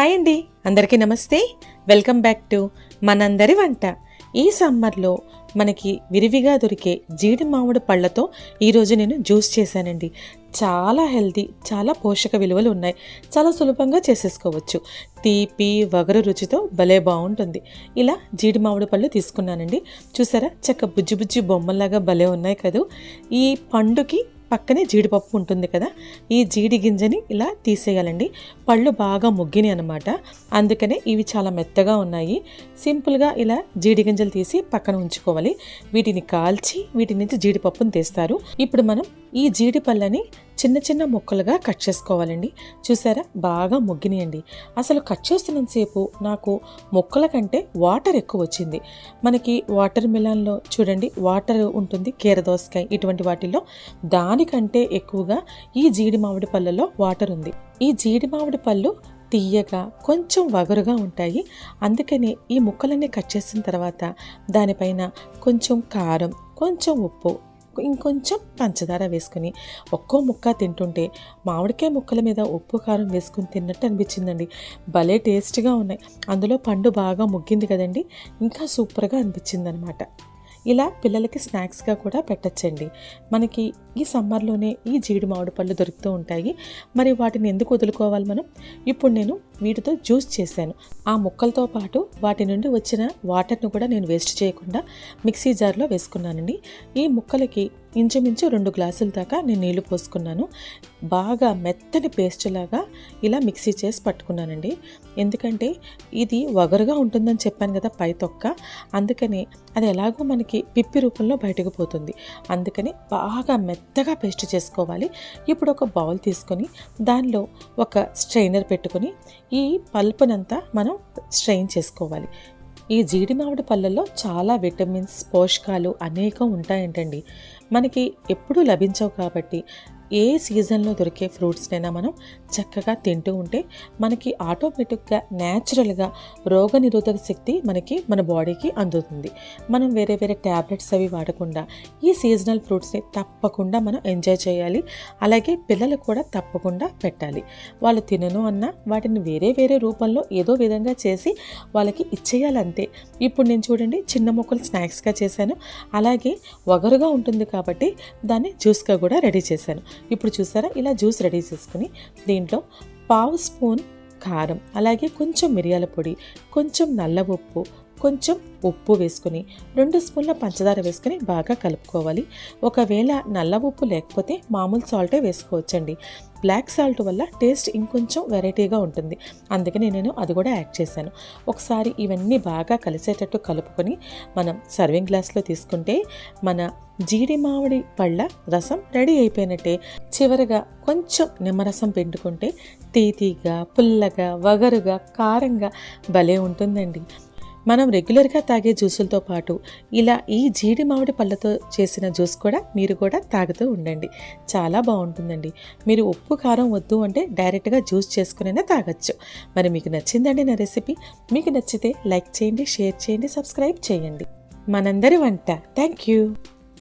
Hi అండి, అందరికీ నమస్తే. వెల్కమ్ బ్యాక్ టు మనందరి వంట. ఈ సమ్మర్లో మనకి విరివిగా దొరికే జీడి మామిడి పళ్ళతో ఈరోజు నేను జ్యూస్ చేశానండి. చాలా హెల్తీ, చాలా పోషక విలువలు ఉన్నాయి. చాలా సులభంగా చేసేసుకోవచ్చు. తీపి వగరు రుచితో భలే బాగుంటుంది. ఇలా జీడి మామిడి పళ్ళు తీసుకున్నానండి. చూసారా, చక్క బుజ్జి బుజ్జి బొమ్మల్లాగా భలే ఉన్నాయి కదా. ఈ పండుకి పక్కనే జీడిపప్పు ఉంటుంది కదా, ఈ జీడి గింజని ఇలా తీసేయాలండి. పళ్ళు బాగా ముగ్గినాయి అనమాట, అందుకనే ఇవి చాలా మెత్తగా ఉన్నాయి. సింపుల్గా ఇలా జీడి గింజలు తీసి పక్కన ఉంచుకోవాలి. వీటిని కాల్చి వీటి నుంచి జీడిపప్పును తీస్తారు. ఇప్పుడు మనం ఈ జీడి పళ్ళని చిన్న చిన్న ముక్కలుగా కట్ చేసుకోవాలండి. చూసారా, బాగా ముగ్గినాయండి. అసలు కట్ చేస్తున్నంతసేపు నాకు ముక్కల కంటే వాటర్ ఎక్కువ వచ్చింది. మనకి వాటర్ మిలన్లో చూడండి వాటర్ ఉంటుంది, కీరదోసకాయ ఇటువంటి వాటిల్లో దానికంటే ఎక్కువగా ఈ జీడి మామిడి పళ్ళలో వాటర్ ఉంది. ఈ జీడి మామిడి పళ్ళు తీయగా కొంచెం వగరుగా ఉంటాయి. అందుకని ఈ ముక్కలన్నీ కట్ చేసిన తర్వాత దానిపైన కొంచెం కారం, కొంచెం ఉప్పు, ఇంకొంచెం పంచదార వేసుకుని ఒక్కో ముక్క తింటుంటే మామిడికాయ ముక్కల మీద ఉప్పు కారం వేసుకుని తిన్నట్టు అనిపించిందండి. భలే టేస్ట్గా ఉన్నాయి. అందులో పండు బాగా ముగ్గింది కదండి, ఇంకా సూపర్గా అనిపించింది అనమాట. ఇలా పిల్లలకి స్నాక్స్గా కూడా పెట్టచ్చండి. మనకి ఈ సమ్మర్లోనే ఈ జీడి మామిడి పళ్ళు దొరుకుతూ ఉంటాయి. మరి వాటిని ఎందుకు వదులుకోవాలి మనం? ఇప్పుడు నేను వీటితో జ్యూస్ చేశాను. ఆ ముక్కలతో పాటు వాటి నుండి వచ్చిన వాటర్ను కూడా నేను వేస్ట్ చేయకుండా మిక్సీ జార్లో వేసుకున్నానండి. ఈ ముక్కలకి ఇంచుమించు 2 గ్లాసుల దాకా నేను నీళ్లు పోసుకున్నాను. బాగా మెత్తని పేస్ట్ లాగా ఇలా మిక్సీ చేసి పట్టుకున్నానండి. ఎందుకంటే ఇది వగరుగా ఉంటుందని చెప్పాను కదా పై తొక్క, అందుకని అది ఎలాగో మనకి పిప్పి రూపంలో బయటకు పోతుంది. అందుకని బాగా మెత్తగా పేస్ట్ చేసుకోవాలి. ఇప్పుడు ఒక బౌల్ తీసుకొని దానిలో ఒక స్ట్రైనర్ పెట్టుకొని ఈ పల్పునంతా మనం స్ట్రెయిన్ చేసుకోవాలి. ఈ జీడి మామిడి పళ్ళల్లో చాలా విటమిన్స్, పోషకాలు అనేకం ఉంటాయంటండి. మనకి ఎప్పుడూ లభించవు కాబట్టి ఏ సీజన్లో దొరికే ఫ్రూట్స్నైనా మనం చక్కగా తింటూ ఉంటే మనకి ఆటోమేటిక్గా న్యాచురల్గా రోగనిరోధక శక్తి మన బాడీకి అందుతుంది. మనం వేరే వేరే ట్యాబ్లెట్స్ అవి వాడకుండా ఈ సీజనల్ ఫ్రూట్స్ని తప్పకుండా మనం ఎంజాయ్ చేయాలి. అలాగే పిల్లలకు కూడా తప్పకుండా పెట్టాలి. వాళ్ళు తినను అన్నా వాటిని వేరే వేరే రూపంలో ఏదో విధంగా చేసి వాళ్ళకి ఇచ్చేయాలంతే. ఇప్పుడు నేను చూడండి చిన్న ముక్కలు స్నాక్స్గా చేశాను, అలాగే వగరుగా ఉంటుంది కాబట్టి దాన్ని జ్యూస్గా కూడా రెడీ చేశాను. ఇప్పుడు చూసారా, ఇలా జ్యూస్ రెడీ చేసుకుని దీంట్లో 1/2 స్పూన్ కారం, అలాగే కొంచెం మిరియాల పొడి, కొంచెం నల్ల ఉప్పు, కొంచెం ఉప్పు వేసుకుని 2 స్పూన్ల పంచదార వేసుకుని బాగా కలుపుకోవాలి. ఒకవేళ నల్ల ఉప్పు లేకపోతే మామూలు సాల్టే వేసుకోవచ్చండి. బ్లాక్ సాల్ట్ వల్ల టేస్ట్ ఇంకొంచెం వెరైటీగా ఉంటుంది, అందుకని నేను అది కూడా యాడ్ చేశాను. ఒకసారి ఇవన్నీ బాగా కలిసేటట్టు కలుపుకొని మనం సర్వింగ్ గ్లాస్లో తీసుకుంటే మన జీడి మామిడి పళ్ళ రసం రెడీ అయిపోయినట్టే. చివరగా కొంచెం నిమ్మరసం పిండుకుంటే తీతీగా, పుల్లగా, వగరుగా, కారంగా భలే ఉంటుందండి. మనం రెగ్యులర్గా తాగే జ్యూసులతో పాటు ఇలా ఈ జీడి మామిడి పళ్ళతో చేసిన జ్యూస్ కూడా మీరు కూడా తాగుతూ ఉండండి. చాలా బాగుంటుందండి. మీరు ఉప్పు కారం వద్దు అంటే డైరెక్ట్గా జ్యూస్ చేసుకునైనా తాగొచ్చు. మరి మీకు నచ్చిందండి నా రెసిపీ? మీకు నచ్చితే లైక్ చేయండి, షేర్ చేయండి, సబ్స్క్రైబ్ చేయండి. మనందరి వంట. Thank you.